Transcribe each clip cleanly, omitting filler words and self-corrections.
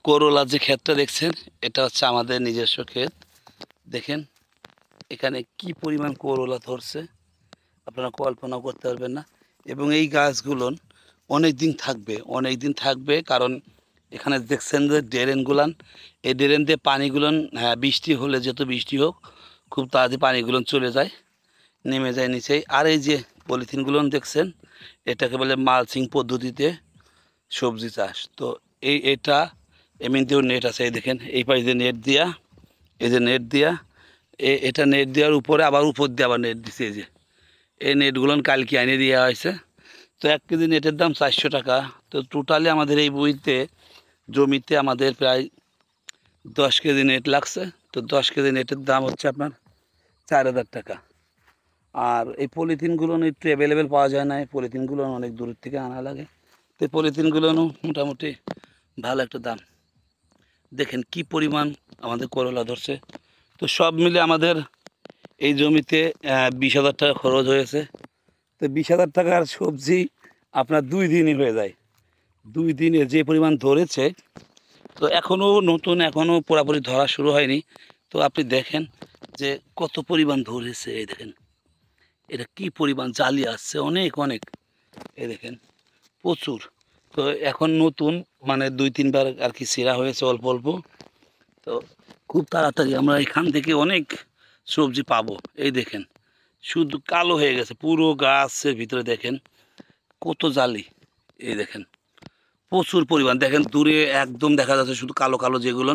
করলা যে ক্ষেতটা দেখছেন এটা হচ্ছে আমাদের নিজস্ব ক্ষেত। দেখেন এখানে কি পরিমাণ করলা ধরছে আপনারা কল্পনা করতে পারবেন না। এবং এই গাছগুলো অনেক দিন থাকবে কারণ এখানে দেখছেন যে ড্রেনগুলান, এই ড্রেন দিয়ে পানিগুলো, হ্যাঁ বৃষ্টি হলে যত বৃষ্টি হোক খুব তাড়াতাড়ি পানিগুলো চলে যায়, নেমে যায় নিচেই। আর এই যে পলিথিনগুলো দেখছেন এটাকে বলে মালচিং পদ্ধতিতে সবজি চাষ। তো এটা এমনিতেও নেট আছে, এই দেখেন এই পাশে যে নেট দিয়া, এই যে নেট দিয়া, এটা নেট দেওয়ার উপরে আবার উপর দিয়ে আবার নেট দিছে। এই যে এই নেটগুলো কালকে এনে দেওয়া হয়েছে। তো 1 কেজি নেটের দাম 400 টাকা। তো টোটালি আমাদের এই জমিতে আমাদের প্রায় 10 কেজি নেট লাগছে। তো 10 কেজি নেটের দাম হচ্ছে আপনার 4000 টাকা। আর এই পলিথিনগুলো একটু অ্যাভেলেবেল পাওয়া যায় না, এই পলিথিনগুলো অনেক দূর থেকে আনা লাগে। তো এই পলিথিনগুলো মোটামুটি ভালো একটা দাম। দেখেন কি পরিমাণ আমাদের করলা ধরছে। তো সব মিলে আমাদের এই জমিতে 20,000 টাকা খরচ হয়েছে। তো 20,000 টাকার সবজি আপনার 2 দিনই হয়ে যায়। 2 দিনে যে পরিমাণ ধরেছে, তো এখনও নতুন, এখনও পুরোপুরি ধরা শুরু হয়নি। তো আপনি দেখেন যে কত পরিমাণ ধরেছে। এই দেখেন এটা কি পরিমাণ জালি আসছে, অনেক অনেক। এই দেখেন প্রচুর। তো এখন নতুন মানে 2-3 বার আর কি ছেঁড়া হয়েছে অল্প অল্প। তো খুব তাড়াতাড়ি আমরা এখান থেকে অনেক সবজি পাবো। এই দেখেন শুধু কালো হয়ে গেছে পুরো গাছের ভিতরে, দেখেন কত জালি। এই দেখেন প্রচুর পরিমাণ, দেখেন দূরে একদম দেখা যাচ্ছে শুধু কালো কালো যেগুলো,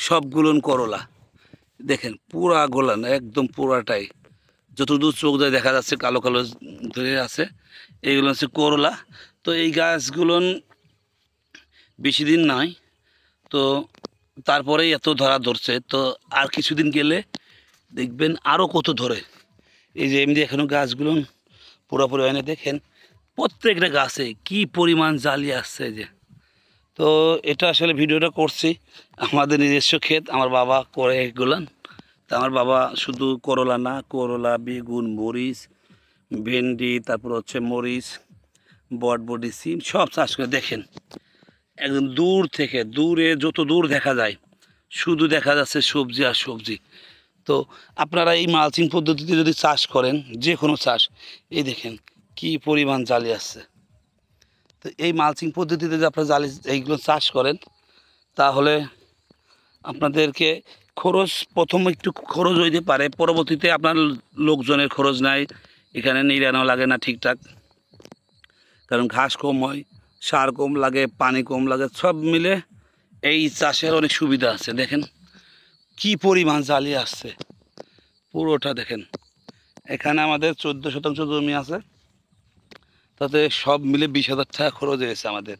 সবগুলো করলা। দেখেন পুরা গোলান একদম পুরাটাই, যতদূর চোখ যায় দেখা যাচ্ছে কালো কালো ধরে আছে, এইগুলো হচ্ছে করলা। তো এই গাছগুলো বেশি দিন নয়, তো তারপরেই এত ধরছে। তো আর কিছুদিন গেলে দেখবেন আরও কত ধরে। এই যে এমনি এখনও গাছগুলো পুরোপুরি হয় না, দেখেন প্রত্যেকটা গাছে কি পরিমাণ জালি আসছে। যে তো এটা আসলে ভিডিওটা করছি আমাদের নিজস্ব ক্ষেত, আমার বাবা করে এগুলান। তা আমার বাবা শুধু করলা না, করলা, বেগুন, মরিচ, ভেন্ডি, তারপর হচ্ছে মরিচ, বটবটি, সিম সব চাষ করে। দেখেন একদম দূর থেকে, দূরে যত দূর দেখা যায় শুধু দেখা যাচ্ছে সবজি আর সবজি। তো আপনারা এই মালচিং পদ্ধতিতে যদি চাষ করেন, যে কোনো চাষ, এই দেখেন কি পরিমাণ জালি আসছে। তো এই মালচিং পদ্ধতিতে যদি আপনারা এইগুলো চাষ করেন, তাহলে আপনাদেরকে খরচ প্রথম একটু খরচ হইতে পারে, পরবর্তীতে আপনার লোকজনের খরচ নাই, এখানে নিড়ানো লাগে না ঠিকঠাক, কারণ ঘাস কম হয়, সার কম লাগে, পানি কম লাগে, সব মিলে এই চাষের অনেক সুবিধা আছে। দেখেন কি পরিমাণ জালি আসছে পুরোটা। দেখেন এখানে আমাদের 14 শতাংশ জমি আছে, তাতে সব মিলে 20,000 টাকা খরচ হয়েছে আমাদের।